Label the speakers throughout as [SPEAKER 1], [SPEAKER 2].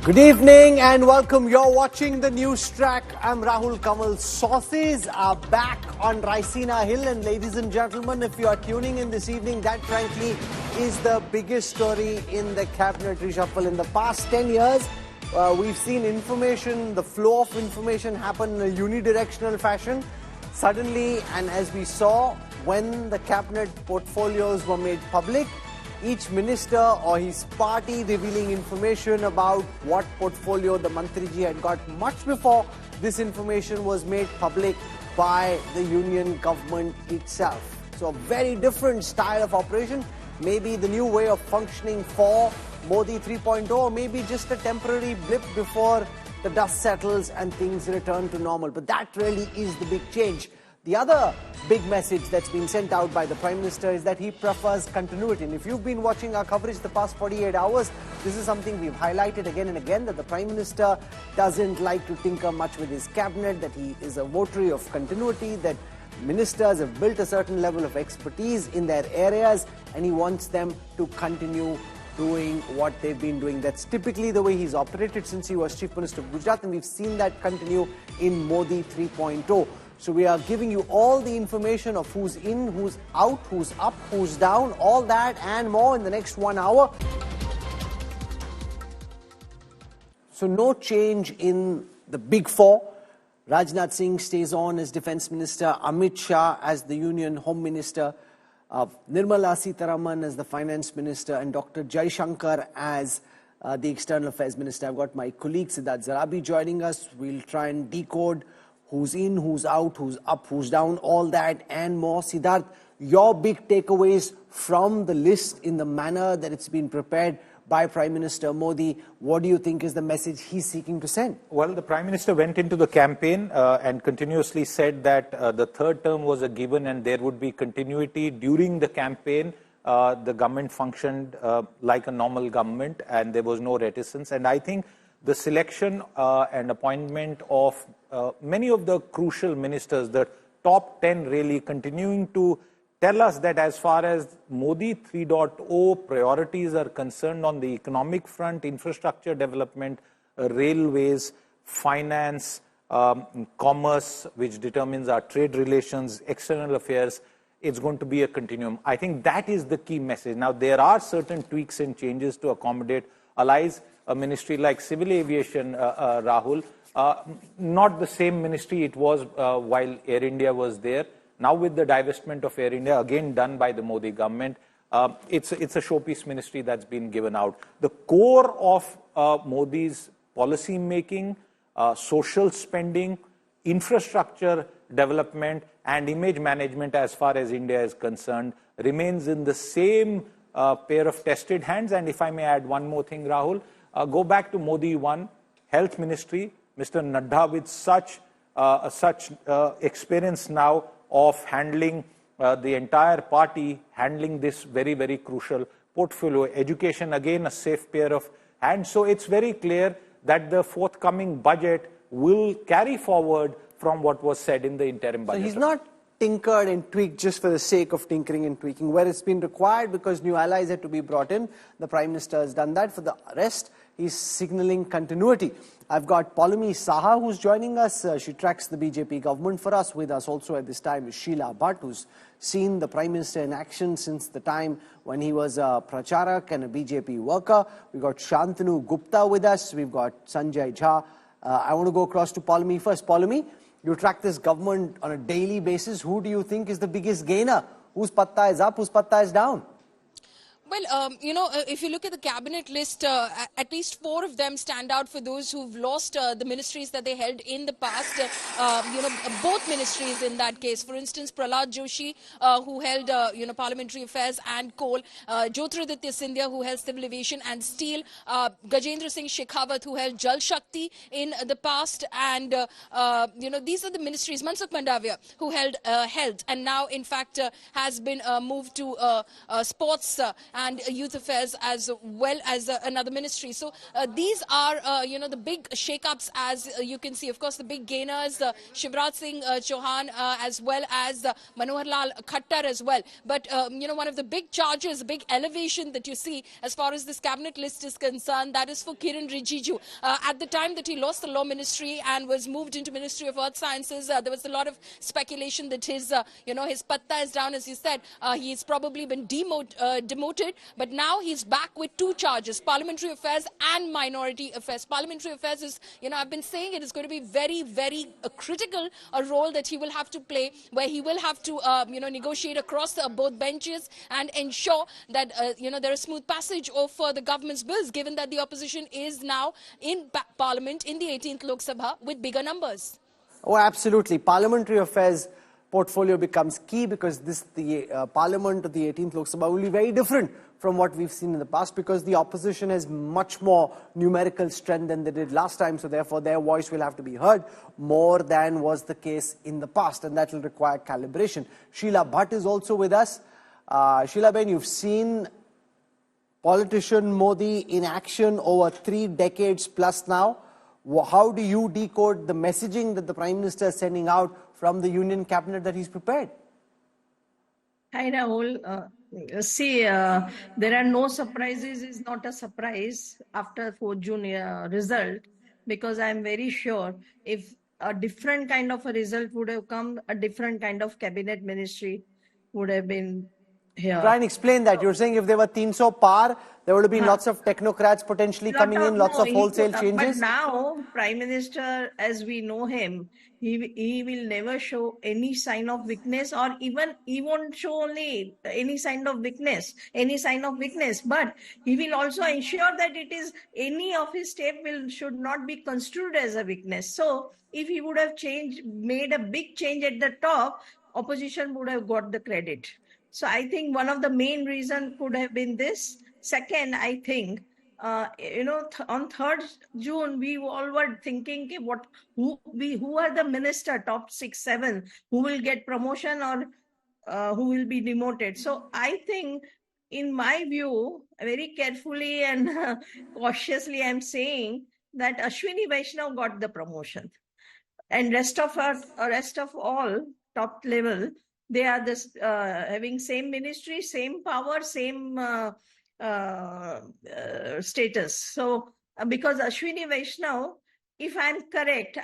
[SPEAKER 1] Good evening and welcome. You're watching the NewsTrack. I'm Rahul Kanwal. Sources are back on Raisina Hill. And ladies and gentlemen, if you are tuning in this evening, that frankly is the biggest story in the cabinet reshuffle. In the past 10 years, we've seen information, the flow of information happen in a unidirectional fashion. Suddenly, and as we saw, when the cabinet portfolios were made public, each minister or his party revealing information about what portfolio the Mantriji had got much before this information was made public by the union government itself. So a very different style of operation, maybe the new way of functioning for Modi 3.0, or maybe just a temporary blip before the dust settles and things return to normal. But that really is the big change. The other big message that's been sent out by the Prime Minister is that he prefers continuity. And if you've been watching our coverage the past 48 hours, this is something we've highlighted again and again, that the Prime Minister doesn't like to tinker much with his cabinet, that he is a votary of continuity, that ministers have built a certain level of expertise in their areas, and he wants them to continue doing what they've been doing. That's typically the way he's operated since he was Chief Minister of Gujarat, and we've seen that continue in Modi 3.0. So we are giving you all the information of who's in, who's out, who's up, who's down, all that and more in the next 1 hour. So no change in the big four. Rajnath Singh stays on as Defence Minister, Amit Shah as the Union Home Minister, Nirmala Sitharaman as the Finance Minister, and Dr. Jaishankar as the External Affairs Minister. I've got my colleague Siddharth Zarabi joining us. We'll try and decode who's in, who's out, who's up, who's down, all that and more. Siddharth, your big takeaways from the list in the manner that it's been prepared by Prime Minister Modi, what do you think is the message he's seeking to send?
[SPEAKER 2] Well, the Prime Minister went into the campaign and continuously said that the third term was a given and there would be continuity. During the campaign, the government functioned like a normal government and there was no reticence. And I think the selection and appointment of many of the crucial ministers, the top 10 really continuing to tell us that as far as Modi 3.0 priorities are concerned on the economic front, infrastructure development, railways, finance, commerce, which determines our trade relations, external affairs, it's going to be a continuum. I think that is the key message. Now, there are certain tweaks and changes to accommodate allies. A ministry like civil aviation, Rahul, not the same ministry it was while Air India was there. Now with the divestment of Air India, again done by the Modi government, it's a showpiece ministry that's been given out. The core of Modi's policy making, social spending, infrastructure development and image management as far as India is concerned remains in the same pair of tested hands. And if I may add one more thing, Rahul, go back to Modi 1, Health Ministry, Mr. Nadda with such experience now of handling the entire party, handling this very, very crucial portfolio. Education, again, a safe pair of hands. So it's very clear that the forthcoming budget will carry forward from what was said in the interim budget.
[SPEAKER 1] So he's not tinkered and tweaked just for the sake of tinkering and tweaking. Where it's been required because new allies had to be brought in, the Prime Minister has done that. For the rest, he's signalling continuity. I've got Paulami Saha who's joining us. She tracks the BJP government for us. With us also at this time is Sheila Bhatt, who's seen the Prime Minister in action since the time when he was a pracharak and a BJP worker. We've got Shantanu Gupta with us. We've got Sanjay Jha. I want to go across to Paulami first. Paulami, you track this government on a daily basis. Who do you think is the biggest gainer? Whose patta is up, whose patta is down?
[SPEAKER 3] Well, if you look at the cabinet list, at least 4 of them stand out for those who've lost the ministries that they held in the past. Both ministries in that case. For instance, Prahlad Joshi, who held, parliamentary affairs and coal. Jyotiraditya Scindia, who held civil aviation and steel. Gajendra Singh Shekhawat, who held Jal Shakti in the past. And, these are the ministries. Mansukh Mandavia, who held health and now, in fact, has been moved to sports and Youth Affairs as well as another ministry. So these are, the big shake-ups, as you can see. Of course, the big gainers, Shivraj Singh Chauhan, as well as Manohar Lal Khattar as well. But, one of the big charges, big elevation that you see as far as this cabinet list is concerned, that is for Kiran Rijiju. At the time that he lost the law ministry and was moved into Ministry of Earth Sciences, there was a lot of speculation that his patta is down, as you said. He's probably been demoted, but now he's back with two charges, Parliamentary Affairs and Minority Affairs. Parliamentary Affairs is, I've been saying it is going to be very, very critical, a role that he will have to play, where he will have to, negotiate across both benches and ensure that, there is smooth passage of the government's bills, given that the opposition is now in Parliament in the 18th Lok Sabha with bigger numbers.
[SPEAKER 1] Oh, absolutely. Parliamentary Affairs portfolio becomes key because the Parliament of the 18th Lok Sabha will be very different from what we've seen in the past, because the opposition has much more numerical strength than they did last time, so therefore their voice will have to be heard more than was the case in the past, and that will require calibration. Sheila Bhatt is also with us. Sheila Ben, you've seen politician Modi in action over 3 decades plus now. How do you decode the messaging that the Prime Minister is sending out from the Union Cabinet that he's prepared?
[SPEAKER 4] Hi, Rahul. There are no surprises is not a surprise after 4th June result, because I'm very sure if a different kind of a result would have come, a different kind of cabinet ministry would have been here.
[SPEAKER 1] Try and explain that. You're saying if there were 300 par, there would have been lots of technocrats potentially coming in, lots of wholesale changes.
[SPEAKER 4] But now, Prime Minister, as we know him, he will never show any sign of weakness, or even he won't show only any sign of weakness, but he will also ensure that it is any of his step should not be construed as a weakness. So if he would have made a big change at the top, opposition would have got the credit. So I think one of the main reasons could have been this. Second, I think, on 3rd June, we all were thinking who are the minister, top 6, 7, who will get promotion or who will be demoted. So I think, in my view, very carefully and cautiously, I'm saying that Ashwini Vaishnav got the promotion, and rest of all top level, they are having same ministry, same power, same status. So because Ashwini Vaishnav, if I'm correct,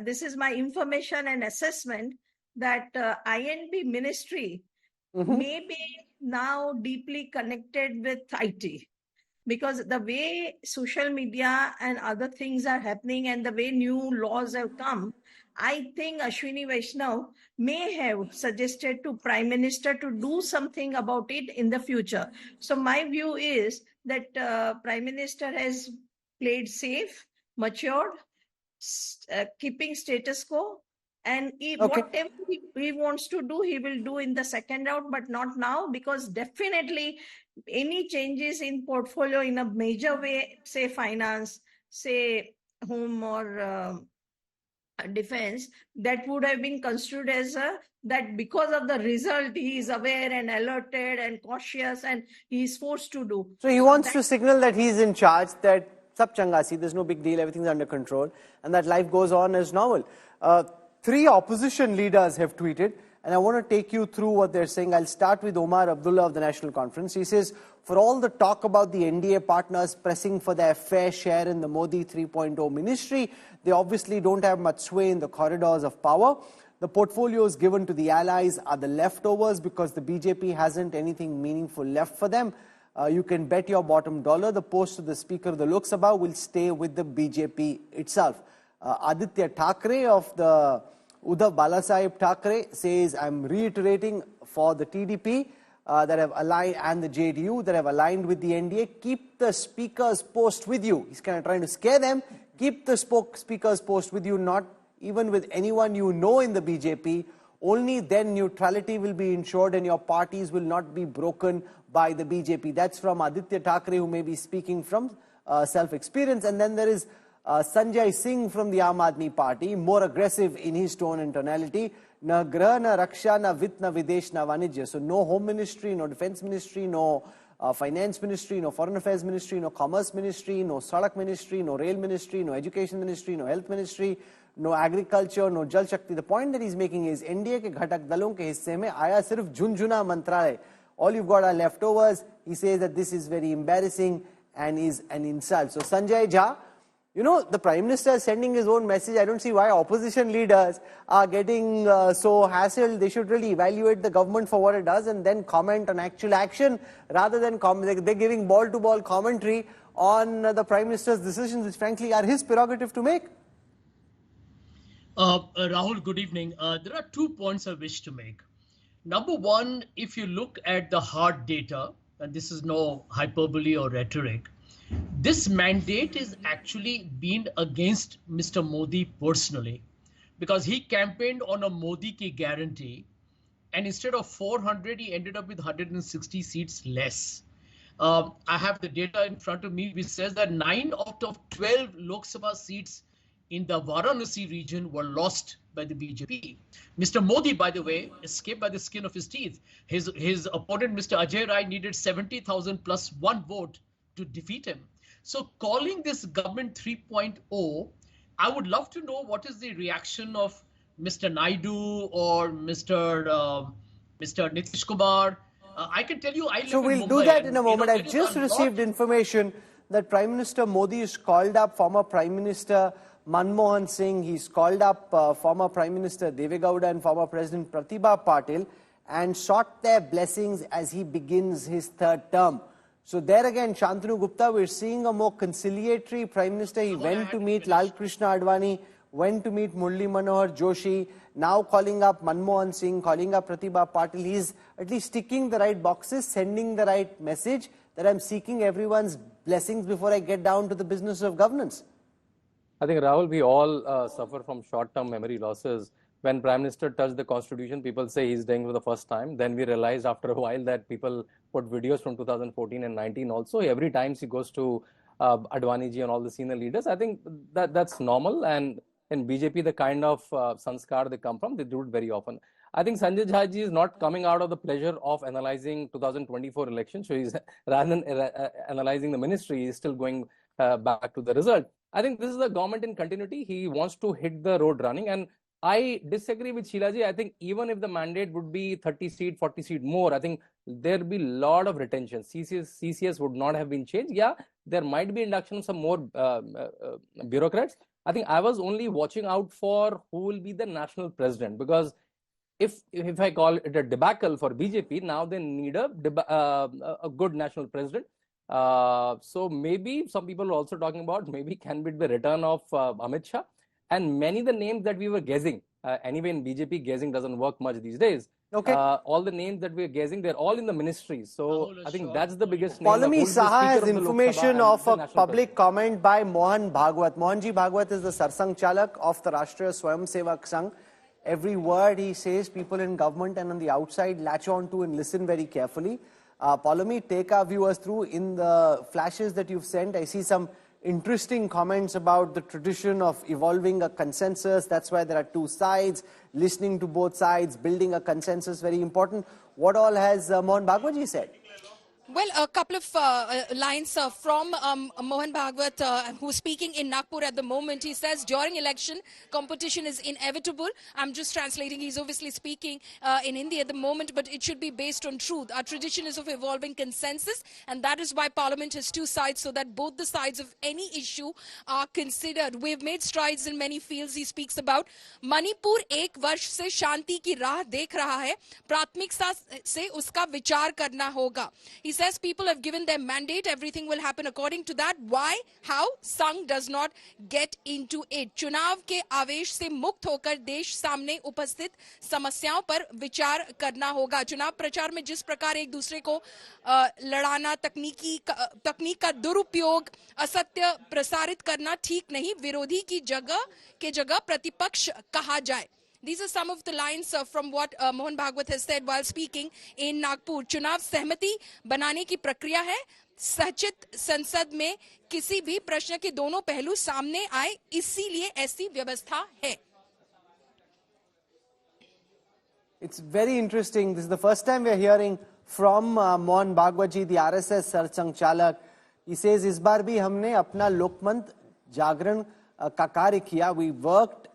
[SPEAKER 4] this is my information and assessment, that INB ministry may be now deeply connected with IT, because the way social media and other things are happening and the way new laws have come, I think Ashwini Vaishnav may have suggested to Prime Minister to do something about it in the future. So my view is that Prime Minister has played safe, matured, keeping status quo, and whatever he wants to do, he will do in the second round, but not now, because definitely any changes in portfolio in a major way, say finance, say home or defense, that would have been construed as that because of the result, he is aware and alerted and cautious and he is forced to do.
[SPEAKER 1] So he wants to signal that he's in charge, that sab changa si, there's no big deal, everything's under control, and that life goes on as normal. 3 opposition leaders have tweeted, and I want to take you through what they're saying. I'll start with Omar Abdullah of the National Conference. He says, for all the talk about the NDA partners pressing for their fair share in the Modi 3.0 ministry, they obviously don't have much sway in the corridors of power. The portfolios given to the allies are the leftovers because the BJP hasn't anything meaningful left for them. You can bet your bottom dollar the post of the Speaker of the Lok Sabha will stay with the BJP itself. Aditya Thackeray of the Uddhav Balasaheb Thackeray says, I'm reiterating for the TDP that have aligned and the JDU that have aligned with the NDA, keep the Speaker's post with you. He's kind of trying to scare them. Keep the Speaker's post with you, not even with anyone you know in the BJP. Only then neutrality will be ensured and your parties will not be broken by the BJP. That's from Aditya Thackeray, who may be speaking from self-experience. And then there is Sanjay Singh from the Aam Aadmi Party, more aggressive in his tone and tonality. Na grah, na raksha, na vitt, na videsh, na vanijya. So no home ministry, no defense ministry, no finance ministry, no foreign affairs ministry, no commerce ministry, no sadak ministry, no rail ministry, no education ministry, no health ministry, no agriculture, no jal shakti. The point that he's making is NDA ke ghatak dalon ke hisse mein aaya sirf junjuna mantralay. All you've got are leftovers. He says that this is very embarrassing and is an insult. So Sanjay Jha, you know, the Prime Minister is sending his own message. I don't see why opposition leaders are getting so hassled. They should really evaluate the government for what it does and then comment on actual action rather than they're giving ball-to-ball commentary on the Prime Minister's decisions, which frankly are his prerogative to make.
[SPEAKER 5] Rahul, good evening. There are 2 points I wish to make. Number one, if you look at the hard data, and this is no hyperbole or rhetoric, this mandate is actually been against Mr. Modi personally, because he campaigned on a Modi ki guarantee, and instead of 400, he ended up with 160 seats less. I have the data in front of me, which says that 9 out of 12 Lok Sabha seats in the Varanasi region were lost by the BJP. Mr. Modi, by the way, escaped by the skin of his teeth. His opponent, Mr. Ajay Rai, needed 70,000 plus 1 vote to defeat him. So calling this government 3.0, I would love to know what is the reaction of Mr. Naidu or Mr. Nitish Kumar. I can tell you, I live
[SPEAKER 1] so we'll
[SPEAKER 5] in Mumbai,
[SPEAKER 1] do that in a moment.
[SPEAKER 5] You know,
[SPEAKER 1] I've just received information that Prime Minister Modi has called up former Prime Minister Manmohan Singh. He's called up former Prime Minister Deve Gowda and former President Pratibha Patil and sought their blessings as he begins his 3rd term. So there again, Shantanu Gupta, we're seeing a more conciliatory Prime Minister. He went to meet Lal Krishna Advani, went to meet Murli Manohar Joshi, now calling up Manmohan Singh, calling up Pratibha Patil. He's at least ticking the right boxes, sending the right message that I'm seeking everyone's blessings before I get down to the business of governance.
[SPEAKER 6] I think, Rahul, we all suffer from short-term memory losses. When Prime Minister touched the Constitution, people say he's doing for the first time. Then we realized after a while that people put videos from 2014 and 19 also. Every time he goes to Advani ji and all the senior leaders, I think that's normal. And in BJP, the kind of sanskar they come from, they do it very often. I think Sanjay Jha ji is not coming out of the pleasure of analyzing 2024 election. So he's rather than analyzing the ministry, he's still going back to the result. I think this is the government in continuity. He wants to hit the road running. And I disagree with Sheilaji. I think even if the mandate would be 30 seat, 40 seat more, I think there will be a lot of retention. CCS would not have been changed. Yeah, there might be induction of some more bureaucrats. I think I was only watching out for who will be the national president, because if I call it a debacle for BJP, now they need a good national president. So maybe some people are also talking about maybe can be the return of Amit Shah. And many of the names that we were guessing, anyway in BJP, guessing doesn't work much these days.
[SPEAKER 1] Okay.
[SPEAKER 6] All the names that we're guessing, they're all in the ministries. So I think that's the biggest name.
[SPEAKER 1] Paulami Saha has information of a public comment by Mohan Bhagwat. Mohanji Bhagwat is the Sarsang Chalak of the Rashtriya Swayam Sevak Sangh. Every word he says, people in government and on the outside latch on to and listen very carefully. Paulami, take our viewers through in the flashes that you've sent. I see some interesting comments about the tradition of evolving a consensus. That's why there are 2 sides, listening to both sides, building a consensus, very important. What all has Mohan Bhagwatji said?
[SPEAKER 3] Well, a couple of lines from Mohan Bhagwat, who's speaking in Nagpur at the moment. He says, during election, competition is inevitable. I'm just translating. He's obviously speaking in Hindi at the moment, but it should be based on truth. Our tradition is of evolving consensus, and that is why Parliament has 2 sides, so that both the sides of any issue are considered. We've made strides in many fields. He speaks about Manipur 1 वर्ष से शांति की राह देख रहा है. प्राथमिकता से उसका विचार करना होगा. He says people have given their mandate. Everything will happen according to that. Why? How? Sangh does not get into it. चुनाव के आवेश से मुक्त होकर देश सामने उपस्थित समस्याओं पर विचार करना होगा. चुनाव प्रचार में जिस प्रकार एक दूसरे को लड़ाना, तकनीक का दुरुपयोग, असत्य प्रसारित करना ठीक नहीं. विरोधी की जगह प्रतिपक्ष कहा जाए. These are some of the lines from what Mohan Bhagwat has said while speaking in Nagpur. चुनाव सहमति बनाने की प्रक्रिया है. सचित संसद में किसी भी प्रश्न के दोनों पहलू सामने आए, इसीलिए ऐसी व्यवस्था है.
[SPEAKER 1] It's very interesting. This is the first time we're hearing from Mohan Bhagwatji, the RSS Sarchalak. He says, इस बार भी हमने अपना लोकमत जागरण का कार्य किया. We worked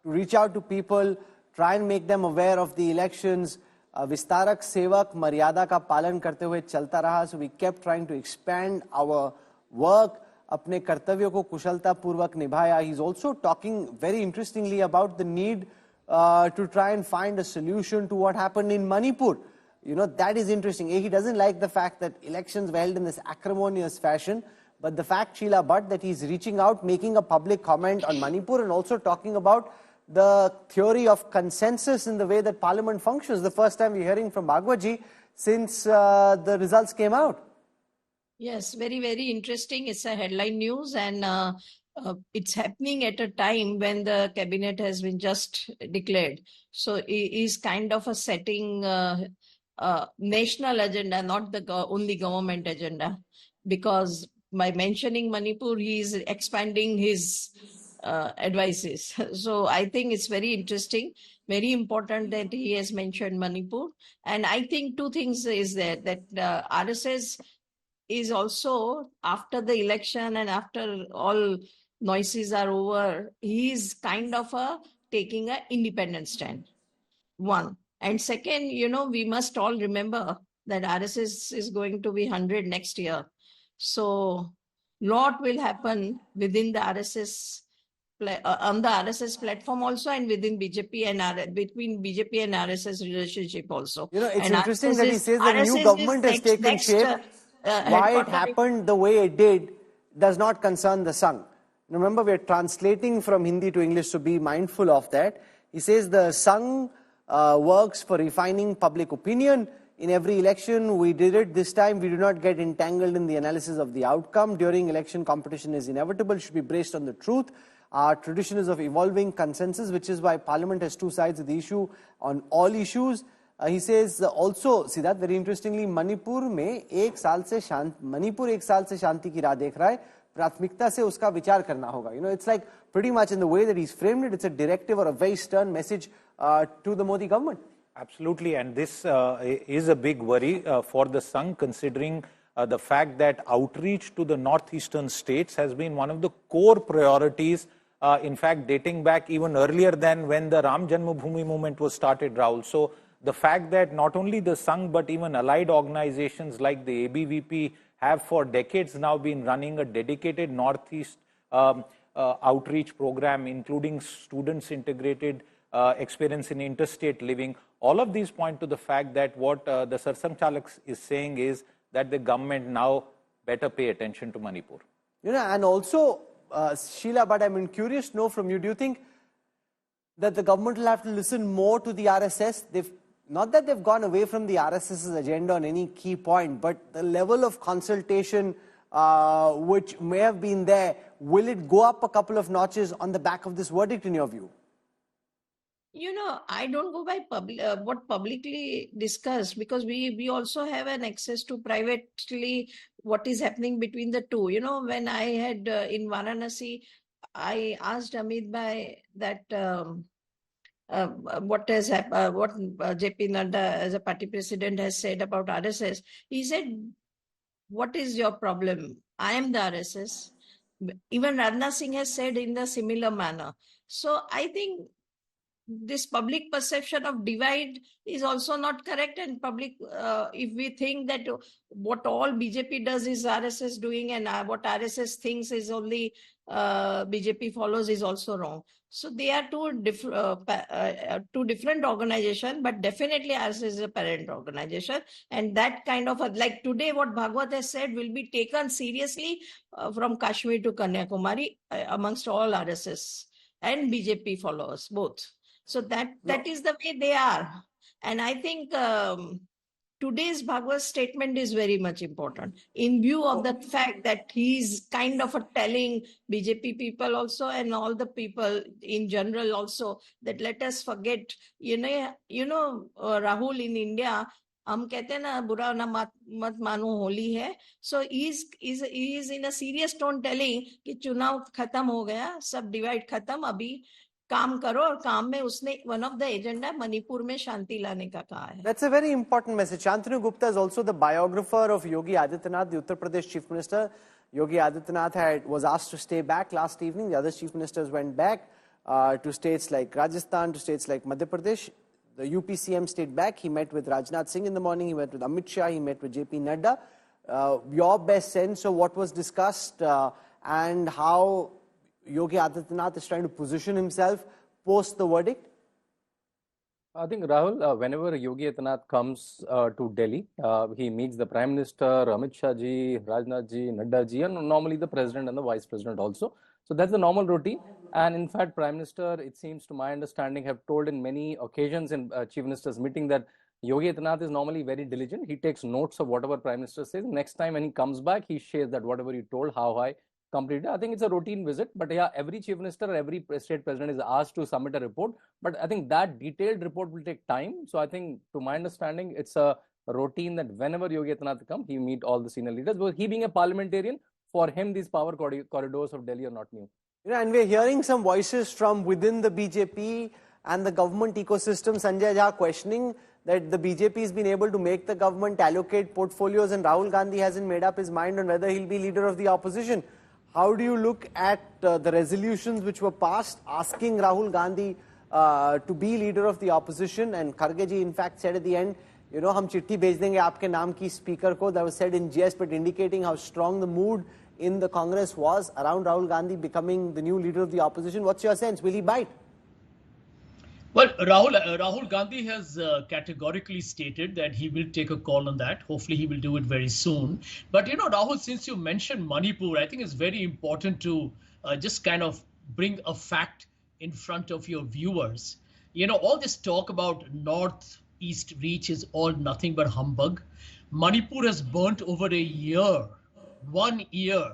[SPEAKER 1] to reach out to people, try and make them aware of the elections. विस्तारक सेवक मर्यादा का पालन करते हुए चलता रहा. So we kept trying to expand our work. अपने कर्तव्यों को कुशलता पूर्वक निभाया. He's also talking very interestingly about the need to try and find a solution to what happened in Manipur. You know, that is interesting. He doesn't like the fact that elections were held in this acrimonious fashion, but the fact, Sheila Bhatt, that he's reaching out, making a public comment on Manipur and also talking about the theory of consensus in the way that parliament functions. The first time we're hearing from Bhagwatji since the results came out.
[SPEAKER 4] Yes, very, very interesting. It's a headline news, and it's happening at a time when the cabinet has been just declared. So it is kind of a setting national agenda, not the only government agenda, because by mentioning Manipur, he is expanding his advices. So I think it's very interesting, very important that he has mentioned Manipur. And I think two things is there, that RSS is also, after the election and after all noises are over, he is kind of taking an independent stand. One. And second, you know, we must all remember that RSS is going to be 100 next year. So lot will happen within the RSS, on the RSS platform also, and within BJP and between BJP and RSS relationship also.
[SPEAKER 1] You know, it's
[SPEAKER 4] and
[SPEAKER 1] interesting
[SPEAKER 4] RSS
[SPEAKER 1] that he says the new government has taken shape. Why it happened the way it did does not concern the Sangh. Remember, we are translating from Hindi to English, so be mindful of that. He says the Sangh works for refining public opinion. In every election, we did it. This time, we do not get entangled in the analysis of the outcome. During election, competition is inevitable, should be based on the truth. Our tradition is of evolving consensus, which is why Parliament has two sides of the issue on all issues. He says also, see that very interestingly, Manipur में एक साल से शांति की राह देख रहा है. प्राथमिकता से उसका विचार करना होगा. You know, it's like pretty much in the way that he's framed it, it's a directive or a very stern message to the Modi government.
[SPEAKER 2] Absolutely, and this is a big worry for the Sangh, considering the fact that outreach to the northeastern states has been one of the core priorities, in fact, dating back even earlier than when the Ram Janmabhoomi movement was started, Rahul. So the fact that not only the Sangh, but even allied organizations like the ABVP have for decades now been running a dedicated Northeast outreach program, including students' integrated experience in interstate living. All of these point to the fact that what the Sarchalak is saying is that the government now better pay attention to Manipur.
[SPEAKER 1] You know, and also, Sheila, but I'm curious to know from you, do you think that the government will have to listen more to the RSS? Not that they've gone away from the RSS's agenda on any key point, but the level of consultation which may have been there, will it go up a couple of notches on the back of this verdict in your view?
[SPEAKER 4] You know, I don't go by what publicly discussed, because we also have an access to privately what is happening between the two. You know, when I had in Varanasi, I asked Amit Bhai that what has happened, what JP Nadda as a party president has said about RSS. He said, what is your problem? I am the RSS. Even Rajnath Singh has said in the similar manner. So I think this public perception of divide is also not correct, and public, if we think that what all BJP does is RSS doing, and what RSS thinks is only BJP follows, is also wrong. So they are two different organizations, but definitely RSS is a parent organization, and that kind of like today what Bhagwat has said will be taken seriously from Kashmir to Kanyakumari amongst all RSS and BJP followers both. So that is the way they are. And I think today's Bhagwat's statement is very much important in view of the fact that he's kind of telling BJP people also and all the people in general also that let us forget, Rahul, in India, हम कहते हैं ना बुरा ना मत मानो होली है. So he is in a serious tone telling कि चुनाव खत्म हो गया, सब डिवाइड खत्म, अभी काम करो और काम में उसने one of the agenda Manipur में शांति लाने का कहा है.
[SPEAKER 1] That's a very important message. Shantanu Gupta is also the biographer of Yogi Adityanath, the Uttar Pradesh Chief Minister. Yogi Adityanath was asked to stay back last evening. The other chief ministers went back to states like Rajasthan, to states like Madhya Pradesh. The UPCM stayed back. He met with Rajnath Singh in the morning. He met with Amit Shah. He met with JP Nadda. Your best sense of what was discussed and how Yogi Adityanath is trying to position himself post the verdict?
[SPEAKER 6] I think, Rahul, whenever Yogi Adityanath comes to Delhi, he meets the Prime Minister, Amit Shah ji, Rajnath ji, Nadda ji, and normally the President and the Vice President also. So that's the normal routine. And in fact, Prime Minister, it seems to my understanding, have told in many occasions in Chief Minister's meeting that Yogi Adityanath is normally very diligent. He takes notes of whatever Prime Minister says. Next time when he comes back, he shares that whatever he told, how high completed. I think it's a routine visit, but yeah, every chief minister, every state president is asked to submit a report. But I think that detailed report will take time. So I think, to my understanding, it's a routine that whenever Yogi Adityanath comes, he meet all the senior leaders. But he being a parliamentarian, for him, these power corridors of Delhi are not new.
[SPEAKER 1] You know, and we're hearing some voices from within the BJP and the government ecosystem, Sanjay Jha, questioning that the BJP has been able to make the government allocate portfolios, and Rahul Gandhi hasn't made up his mind on whether he'll be leader of the opposition. How do you look at the resolutions which were passed asking Rahul Gandhi to be leader of the opposition? And Kharge ji in fact said at the end, you know, hum chitti bhej denge aapke naam ki speaker ko. That was said in jest, but indicating how strong the mood in the Congress was around Rahul Gandhi becoming the new leader of the opposition. What's your sense? Will he bite?
[SPEAKER 5] Well, Rahul Gandhi has categorically stated that he will take a call on that. Hopefully, he will do it very soon. But, you know, Rahul, since you mentioned Manipur, I think it's very important to just kind of bring a fact in front of your viewers. You know, all this talk about Northeast reach is all nothing but humbug. Manipur has burnt over a year, 1 year,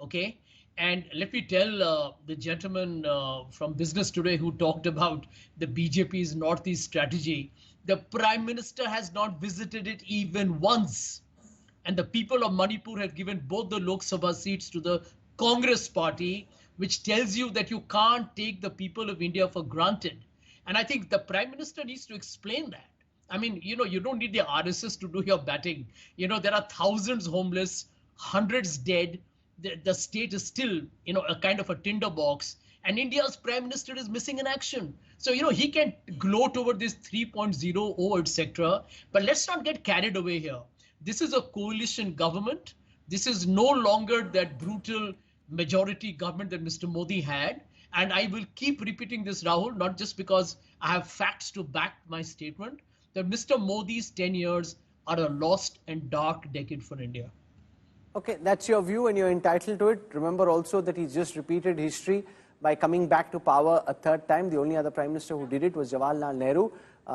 [SPEAKER 5] okay? And let me tell the gentleman from Business Today who talked about the BJP's Northeast strategy, the Prime Minister has not visited it even once. And the people of Manipur have given both the Lok Sabha seats to the Congress party, which tells you that you can't take the people of India for granted. And I think the Prime Minister needs to explain that. I mean, you know, you don't need the RSS to do your batting. You know, there are thousands homeless, hundreds dead. The state is still, you know, a kind of a tinderbox, and India's Prime Minister is missing in action. So, you know, he can gloat over this 3.0, etc. But let's not get carried away here. This is a coalition government. This is no longer that brutal majority government that Mr. Modi had. And I will keep repeating this, Rahul, not just because I have facts to back my statement, that Mr. Modi's 10 years are a lost and dark decade for India.
[SPEAKER 1] Okay, that's your view and you're entitled to it. Remember also that he's just repeated history by coming back to power a third time. The only other Prime Minister who did it was Jawaharlal Nehru.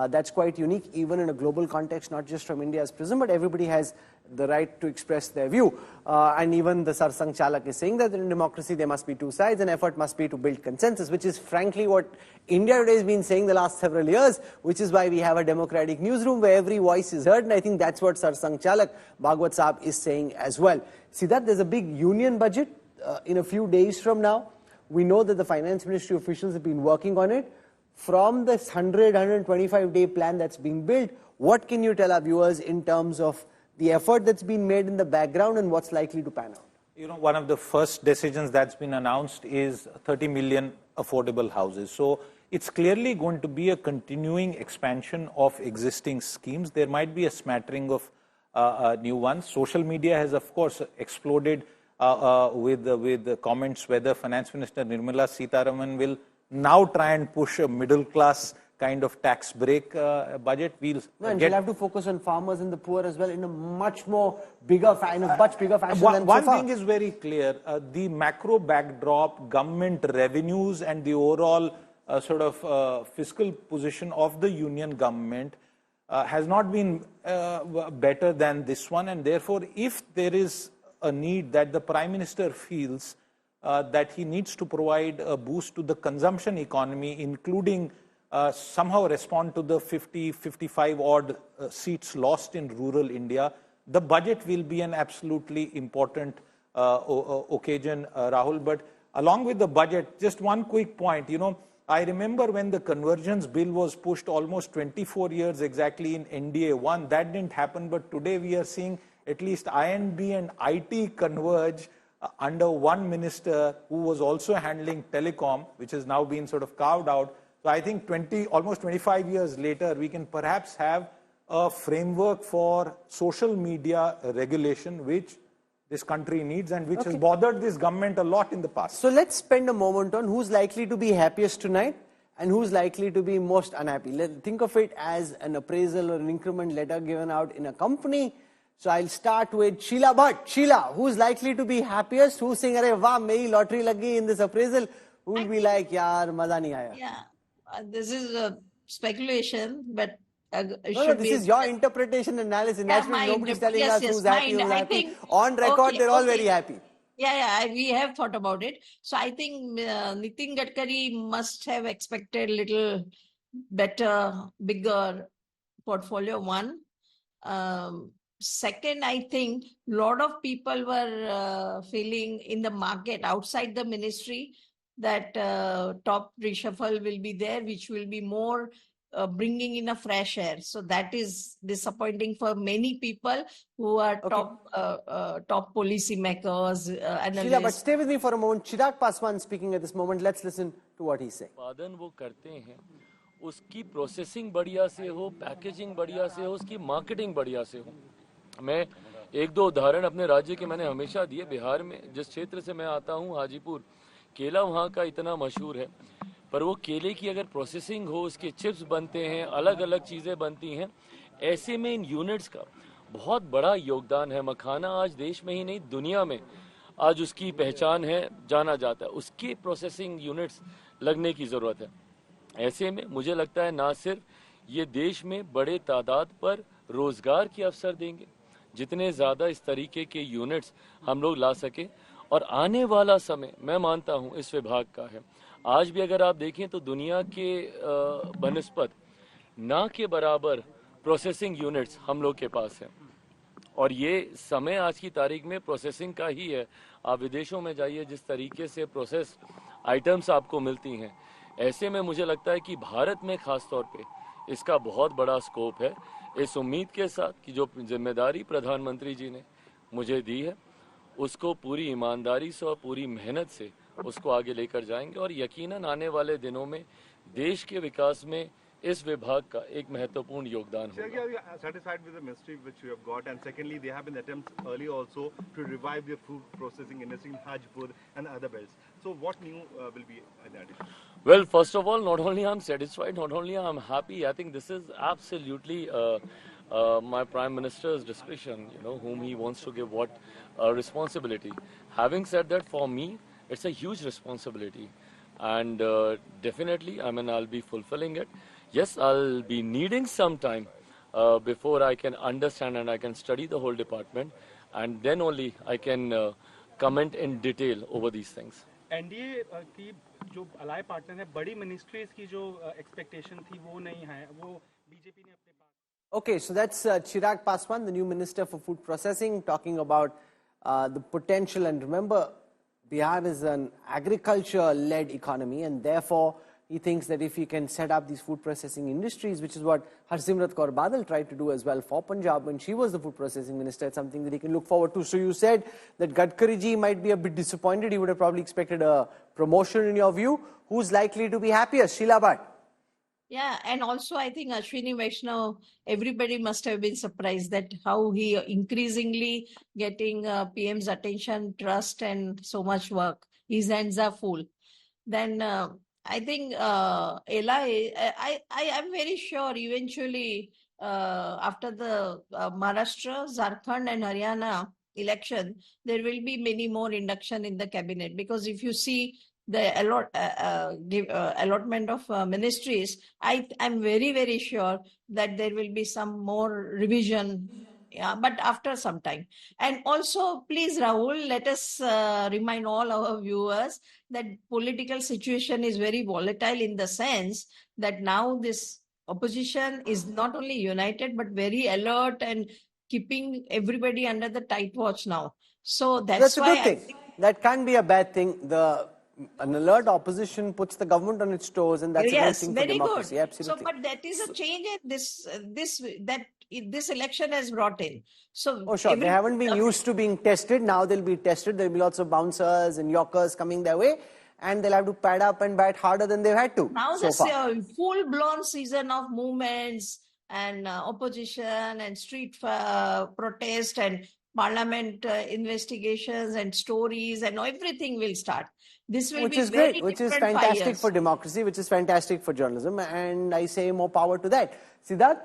[SPEAKER 1] That's quite unique, even in a global context, not just from India's prism, but everybody has the right to express their view. And even the Sarsang Chalak is saying that in democracy there must be two sides and effort must be to build consensus, which is frankly what India today has been saying the last several years, which is why we have a democratic newsroom where every voice is heard. And I think that's what Sarsang Chalak, Bhagwat Saab, is saying as well. See that there's a big union budget in a few days from now. We know that the finance ministry officials have been working on it. From this 125-day plan that's being built, what can you tell our viewers in terms of the effort that's been made in the background and what's likely to pan out?
[SPEAKER 2] You know, one of the first decisions that's been announced is 30 million affordable houses. So it's clearly going to be a continuing expansion of existing schemes. There might be a smattering of new ones. Social media has, of course, exploded with the comments whether Finance Minister Nirmala Sitharaman will now try and push a middle-class kind of tax break budget.
[SPEAKER 1] We'll she'll have to focus on farmers and the poor as well in a much more bigger fashion than
[SPEAKER 2] one thing is very clear. The macro backdrop, government revenues and the overall sort of fiscal position of the union government has not been better than this one. And therefore, if there is a need that the Prime Minister feels that he needs to provide a boost to the consumption economy, including somehow respond to the 55 odd seats lost in rural India, the budget will be an absolutely important occasion, Rahul. But along with the budget, just one quick point, you know, I remember when the convergence bill was pushed almost 24 years exactly in NDA 1, that didn't happen, but today we are seeing at least INB and IT converge under one minister who was also handling telecom, which has now been sort of carved out. So I think almost 25 years later, we can perhaps have a framework for social media regulation, which this country needs and which has bothered this government a lot in the past.
[SPEAKER 1] So let's spend a moment on who's likely to be happiest tonight and who's likely to be most unhappy. Think of it as an appraisal or an increment letter given out in a company. So I'll start with Sheila Bhatt. Sheila, who's likely to be happiest? Who's saying, "Arey wah, meri lottery lagi in this appraisal"? Who will be like, "Yaar, maza nahi aaya"?
[SPEAKER 4] Yeah, this is a speculation, but
[SPEAKER 1] No, this is your interpretation and analysis. Naturally, nobody's telling us who's happy, who's happy. On record, they're all very happy.
[SPEAKER 4] Yeah, we have thought about it. So I think Nitin Gadkari must have expected little better, bigger portfolio, one. Second, I think a lot of people were feeling in the market outside the ministry that top reshuffle will be there, which will be more bringing in a fresh air. So that is disappointing for many people who are top policy makers, analysts.
[SPEAKER 1] Sheila, but stay with me for a moment. Chirag Paswan speaking at this moment. Let's listen to what he's saying.
[SPEAKER 7] उत्पादन वो करते हैं, उसकी processing बढ़िया से हो, packaging बढ़िया से हो, उसकी मार्केटिंग बढ़िया से हो. मैं एक दो उदाहरण अपने राज्य के मैंने हमेशा दिए. बिहार में जिस क्षेत्र से मैं आता हूँ, हाजीपुर, केला वहाँ का इतना मशहूर है, पर वो केले की अगर प्रोसेसिंग हो, उसके चिप्स बनते हैं, अलग अलग चीज़ें बनती हैं, ऐसे में इन यूनिट्स का बहुत बड़ा योगदान है. मखाना आज देश में ही नहीं दुनिया में आज उसकी पहचान है, जाना जाता है. उसके प्रोसेसिंग यूनिट्स लगने की ज़रूरत है. ऐसे में मुझे लगता है ना सिर्फ ये देश में बड़े तादाद पर रोज़गार के अवसर देंगे, जितने ज़्यादा इस तरीके के यूनिट्स हम लोग ला सके, और आने वाला समय मैं मानता हूँ इस विभाग का है. आज भी अगर आप देखें तो दुनिया के बनस्पत ना के बराबर प्रोसेसिंग यूनिट्स हम लोग के पास हैं, और ये समय आज की तारीख में प्रोसेसिंग का ही है. आप विदेशों में जाइए, जिस तरीके से प्रोसेस आइटम्स आपको मिलती हैं, ऐसे में मुझे लगता है कि भारत में खास तौर पे इसका बहुत बड़ा स्कोप है. इस उम्मीद के साथ कि जो जिम्मेदारी प्रधानमंत्री जी ने मुझे दी है, उसको पूरी ईमानदारी से और पूरी मेहनत से उसको आगे लेकर जाएंगे, और यकीनन आने वाले दिनों में देश के विकास में इस विभाग का एक महत्वपूर्ण योगदान होगा.
[SPEAKER 8] Are you satisfied with the ministry which you have got? And secondly, there have been attempts earlier also to revive the food processing industry in Hajipur and other belts. So what new will be added?
[SPEAKER 7] Well, first of all, not only I'm satisfied, not only I'm happy, I think this is absolutely my Prime Minister's discretion, whom he wants to give what responsibility. Having said that, for me, it's a huge responsibility. And definitely, I'll be fulfilling it. Yes, I'll be needing some time before I can understand and I can study the whole department. And then only I can comment in detail over these things.
[SPEAKER 9] NDA की जो अलाय partner है, बड़ी ministries की जो expectation थी वो नहीं है, वो बीजेपी ने अपने पास.
[SPEAKER 1] Okay, so that's Chirag Paswan, the new Minister for Food Processing, talking about the potential. And remember, Bihar is an agriculture-led economy, and therefore he thinks that if he can set up these food processing industries, which is what Harsimrat Kaur Badal tried to do as well for Punjab when she was the food processing minister, it's something that he can look forward to. So you said that Gadkari ji might be a bit disappointed. He would have probably expected a promotion in your view. Who's likely to be happiest? Sheila Bhatt.
[SPEAKER 4] Yeah, and also I think Ashwini Vaishnav, everybody must have been surprised that how he increasingly getting PM's attention, trust, and so much work. His hands are full. Then I think Ella, I am very sure eventually after the Maharashtra, Jharkhand and Haryana election, there will be many more induction in the cabinet, because if you see the allotment of ministries, I'm very, very sure that there will be some more revision, but after some time. And also, please, Rahul, let us remind all our viewers that political situation is very volatile, in the sense that now this opposition is not only united, but very alert and keeping everybody under the tight watch now. So that's
[SPEAKER 1] a good thing. That can't be a bad thing. The an alert opposition puts the government on its toes, and that's a great
[SPEAKER 4] Yes,
[SPEAKER 1] thing for
[SPEAKER 4] very
[SPEAKER 1] democracy.
[SPEAKER 4] good.
[SPEAKER 1] Absolutely.
[SPEAKER 4] So, but that is a change in this election has brought in. So,
[SPEAKER 1] Oh, sure. They haven't been used to being tested. Now they'll be tested. There'll be lots of bouncers and yorkers coming their way, and they'll have to pad up and bat harder than they've had to.
[SPEAKER 4] Now
[SPEAKER 1] so
[SPEAKER 4] this
[SPEAKER 1] far.
[SPEAKER 4] Full-blown season of movements and opposition and street protest and parliament investigations and stories and everything will start. This will
[SPEAKER 1] Which
[SPEAKER 4] be
[SPEAKER 1] is
[SPEAKER 4] very
[SPEAKER 1] great, which is
[SPEAKER 4] different
[SPEAKER 1] fantastic
[SPEAKER 4] 5 years.
[SPEAKER 1] for democracy, which is fantastic for journalism, and I say more power to that. Siddharth,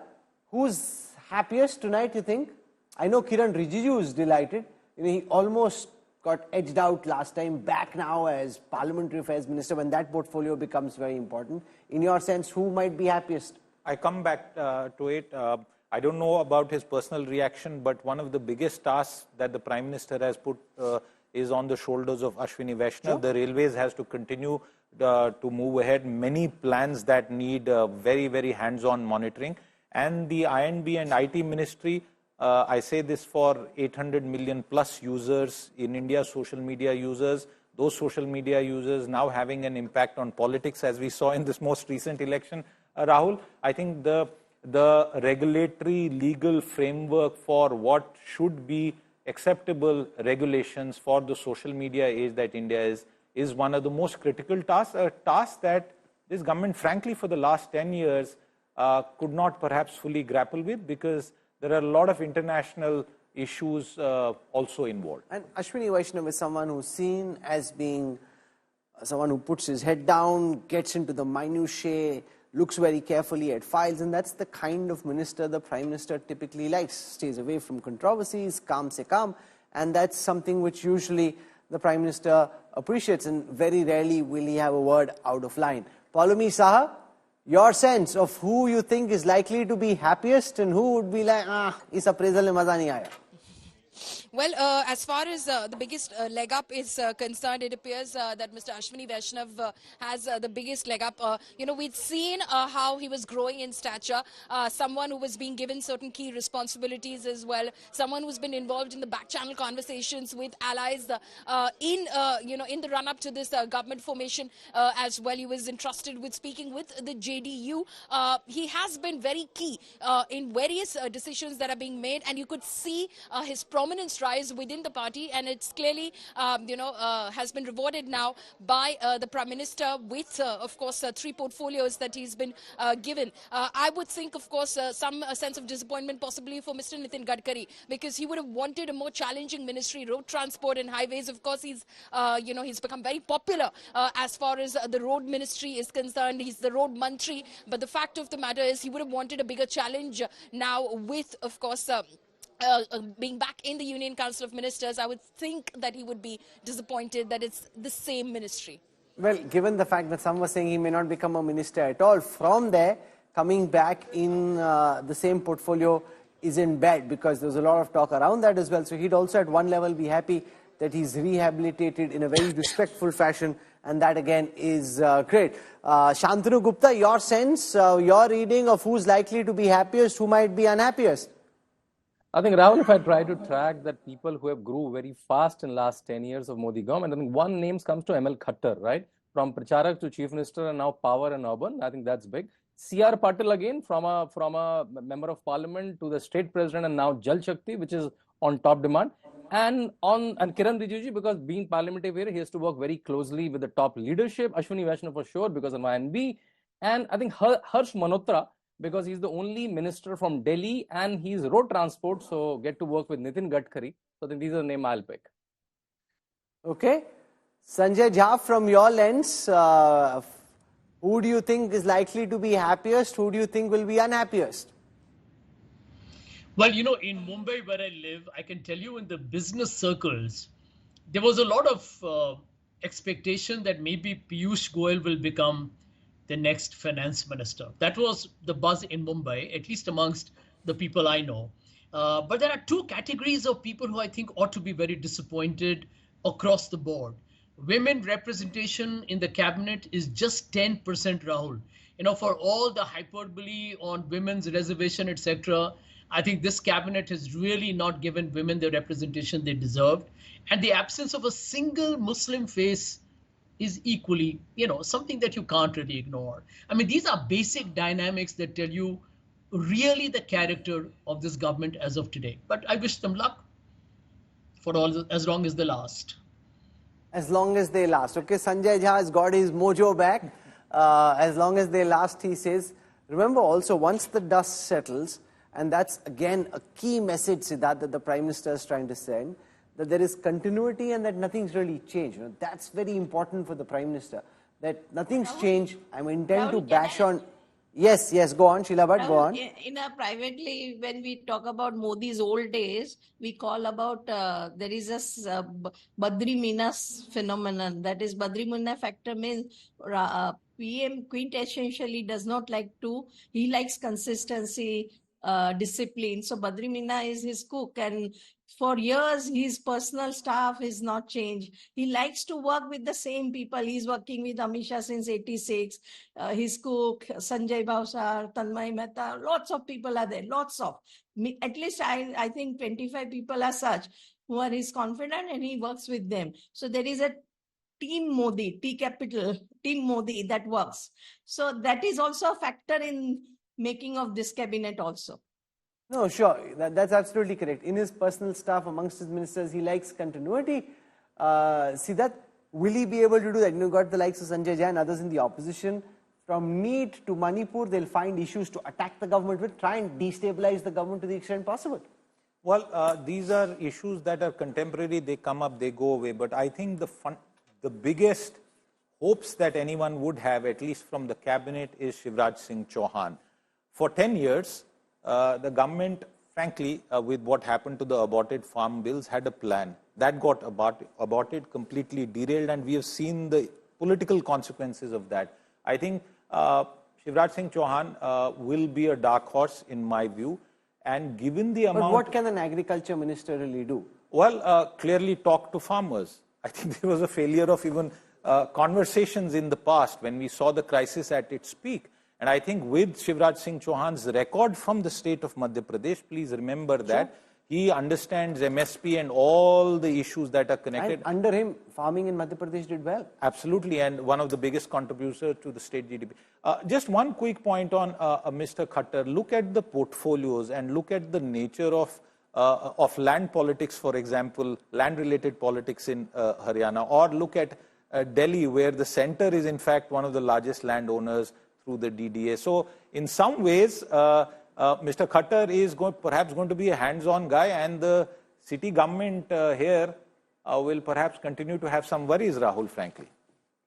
[SPEAKER 1] who's happiest tonight, you think? I know Kiran Rijiju is delighted. He almost got edged out last time, back now as Parliamentary Affairs Minister when that portfolio becomes very important. In your sense, who might be happiest?
[SPEAKER 2] I come back to it. I don't know about his personal reaction, but one of the biggest tasks that the Prime Minister has put is on the shoulders of Ashwini Vaishnav. Sure. The railways has to continue to move ahead. Many plans that need very, very hands-on monitoring. And the INB and IT Ministry, I say this for 800 million plus users in India, social media users. Those social media users now having an impact on politics, as we saw in this most recent election. Rahul, I think the regulatory legal framework for what should be acceptable regulations for the social media age that India is one of the most critical tasks, a task that this government, frankly, for the last 10 years, could not perhaps fully grapple with, because there are a lot of international issues also involved.
[SPEAKER 1] And Ashwini Vaishnav is someone who's seen as being someone who puts his head down, gets into the minutiae, looks very carefully at files, and that's the kind of minister the Prime Minister typically likes. Stays away from controversies, calm se calm, and that's something which usually the Prime Minister appreciates, and very rarely will he have a word out of line. Paulomi Saha, your sense of who you think is likely to be happiest and who would be like, is appraisal mein maza nahi aaya?
[SPEAKER 3] Well, as far as the biggest leg up is concerned, it appears that Mr. Ashwini Vaishnav has the biggest leg up. We'd seen how he was growing in stature, someone who was being given certain key responsibilities as well, someone who's been involved in the back channel conversations with allies in the run up to this government formation as well. He was entrusted with speaking with the JDU. He has been very key in various decisions that are being made, and you could see his prominence rise within the party, and it's clearly has been rewarded now by the Prime Minister with of course 3 portfolios that he's been given. I would think, of course, some sense of disappointment possibly for Mr. Nitin Gadkari, because he would have wanted a more challenging ministry. Road transport and highways, of course, he's become very popular as far as the road ministry is concerned. He's the road mantri, but the fact of the matter is he would have wanted a bigger challenge now with, of course, being back in the Union Council of Ministers. I would think that he would be disappointed that it's the same ministry.
[SPEAKER 1] Well, given the fact that some were saying he may not become a minister at all, from there, coming back in the same portfolio isn't bad, because there's a lot of talk around that as well. So he'd also at one level be happy that he's rehabilitated in a very respectful fashion, and that again is great. Shantanu Gupta, your sense, your reading of who's likely to be happiest, who might be unhappiest?
[SPEAKER 6] I think, Rahul, if I try to track that people who have grew very fast in last 10 years of Modi government, I think one name comes to ML Khattar, right? From Pracharak to Chief Minister and now Power and Urban. I think that's big. CR Patil again, from a Member of Parliament to the State President and now Jal Shakti, which is on top demand. And Kiran Rijiju, because being parliamentary, he has to work very closely with the top leadership. Ashwini Vaishnav for sure, because of INB. And I think Harsh Malhotra, because he's the only minister from Delhi and he's road transport, so get to work with Nitin Gadkari. So I think these are the names I'll pick.
[SPEAKER 1] Okay. Sanjay Jha, from your lens, who do you think is likely to be happiest? Who do you think will be unhappiest?
[SPEAKER 5] Well, in Mumbai where I live, I can tell you in the business circles, there was a lot of expectation that maybe Piyush Goyal will become the next finance minister. That was the buzz in Mumbai, at least amongst the people I know. But there are 2 categories of people who I think ought to be very disappointed across the board. Women representation in the cabinet is just 10%, Rahul. For all the hyperbole on women's reservation, etc., I think this cabinet has really not given women the representation they deserved. And the absence of a single Muslim face is equally, something that you can't really ignore. I mean, these are basic dynamics that tell you really the character of this government as of today. But I wish them luck for as long as they last.
[SPEAKER 1] As long as they last. Okay, Sanjay Jha has got his mojo back. As long as they last, he says. Remember also, once the dust settles, and that's again a key message, Siddharth, that the Prime Minister is trying to send, that there is continuity and that nothing's really changed. That's very important for the Prime Minister, that nothing's changed. I'm intent to bash on. Yes, go on, Sheila Bhatt, go on.
[SPEAKER 4] Privately, when we talk about Modi's old days, we call about, there is a Badri Meena phenomenon. That is, Badri Meena factor means PM quintessentially does not like he likes consistency, discipline. So Badri Meena is his cook, and for years his personal staff is not changed. He likes to work with the same people. He's working with Amit Shah since '86. His cook, Sanjay Bhavsar, Tanmay Mehta, lots of people are there. Lots of, at least I think 25 people are such who are his confidant, and he works with them. So there is a Team Modi, Team Modi that works. So that is also a factor in making of this cabinet also.
[SPEAKER 1] No, sure, that's absolutely correct. In his personal staff, amongst his ministers, he likes continuity. Siddharth, will he be able to do that? You got the likes of Sanjay Jha and others in the opposition. From NEET to Manipur, they'll find issues to attack the government with, try and destabilize the government to the extent possible.
[SPEAKER 2] Well, these are issues that are contemporary. They come up, they go away. But I think the biggest hopes that anyone would have, at least from the cabinet, is Shivraj Singh Chauhan. For 10 years, the government, frankly, with what happened to the aborted farm bills, had a plan. That got aborted, completely derailed, and we have seen the political consequences of that. I think Shivraj Singh Chauhan will be a dark horse, in my view, and given the amount...
[SPEAKER 1] But what can an agriculture minister really do?
[SPEAKER 2] Well, clearly talk to farmers. I think there was a failure of even conversations in the past when we saw the crisis at its peak. And I think with Shivraj Singh Chauhan's record from the state of Madhya Pradesh, please remember that he understands MSP and all the issues that are connected.
[SPEAKER 1] And under him, farming in Madhya Pradesh did well.
[SPEAKER 2] Absolutely, and one of the biggest contributors to the state GDP. Just one quick point on Mr. Khattar. Look at the portfolios and look at the nature of land politics, for example, land-related politics in Haryana, or look at Delhi, where the center is in fact one of the largest landowners through the DDA. So in some ways, Mr. Khattar is perhaps going to be a hands-on guy, and the city government here will perhaps continue to have some worries, Rahul, frankly.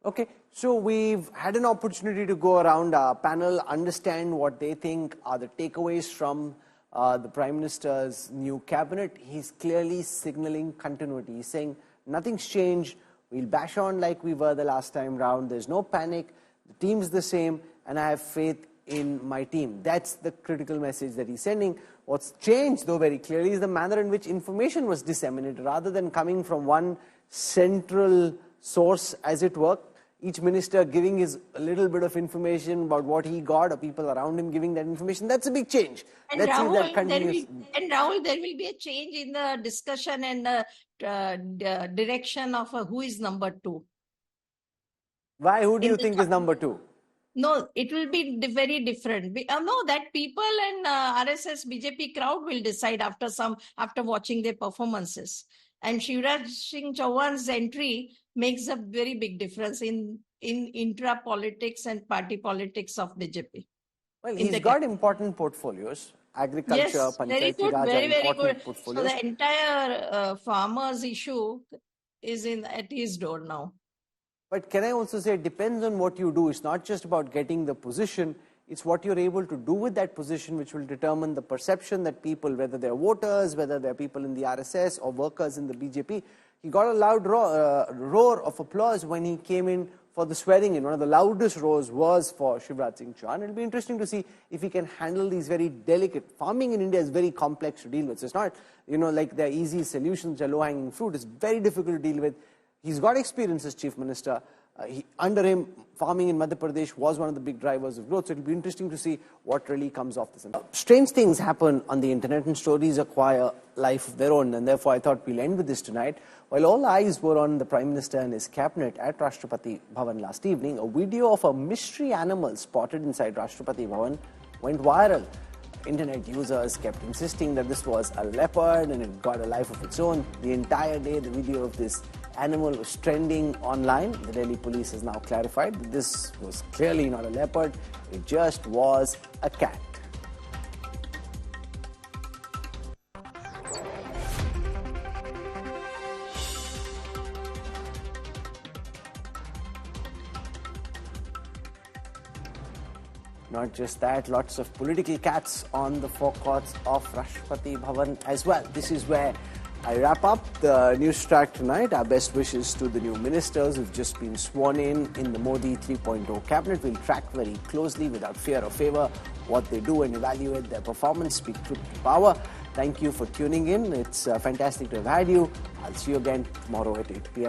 [SPEAKER 1] Okay, so we've had an opportunity to go around our panel, understand what they think are the takeaways from the Prime Minister's new cabinet. He's clearly signaling continuity. He's saying nothing's changed. We'll bash on like we were the last time round. There's no panic. The team's the same, and I have faith in my team. That's the critical message that he's sending. What's changed, though, very clearly, is the manner in which information was disseminated. Rather than coming from one central source, as it were, each minister giving his a little bit of information about what he got, or people around him giving that information. That's a big change.
[SPEAKER 4] And Rahul, there will be a change in the discussion and the direction of who is number 2.
[SPEAKER 1] Why? Who do you think is number 2?
[SPEAKER 4] No, it will be very different. No, that people and RSS BJP crowd will decide after watching their performances. And Shivraj Singh Chauhan's entry makes a very big difference in intra-politics and party politics of BJP.
[SPEAKER 1] Well, he's got important portfolios. Agriculture,
[SPEAKER 4] yes, very good, very good.
[SPEAKER 1] Portfolios.
[SPEAKER 4] So the entire farmers issue is at his door now.
[SPEAKER 1] But can I also say it depends on what you do. It's not just about getting the position. It's what you're able to do with that position which will determine the perception that people, whether they're voters, whether they're people in the RSS or workers in the BJP. He got a loud roar of applause when he came in for the swearing in. One of the loudest roars was for Shivraj Singh Chauhan. It'll be interesting to see if he can handle these very delicate. Farming in India is very complex to deal with. So it's not, like the easy solutions, the low-hanging fruit. It's very difficult to deal with. He's got experience as Chief Minister. Under him, farming in Madhya Pradesh was one of the big drivers of growth. So it'll be interesting to see what really comes off this. Strange things happen on the internet and stories acquire life of their own. And therefore, I thought we'll end with this tonight. While all eyes were on the Prime Minister and his cabinet at Rashtrapati Bhavan last evening, a video of a mystery animal spotted inside Rashtrapati Bhavan went viral. Internet users kept insisting that this was a leopard and it got a life of its own. The entire day, the video of this animal was trending online. The Delhi police has now clarified that this was clearly not a leopard, it just was a cat. Not just that, lots of political cats on the forecourts of Rashtrapati Bhavan as well. This is where I wrap up the NewsTrack tonight. Our best wishes to the new ministers who've just been sworn in the Modi 3.0 cabinet. We'll track very closely, without fear or favor, what they do and evaluate their performance, speak truth to power. Thank you for tuning in. It's fantastic to have had you. I'll see you again tomorrow at 8 p.m.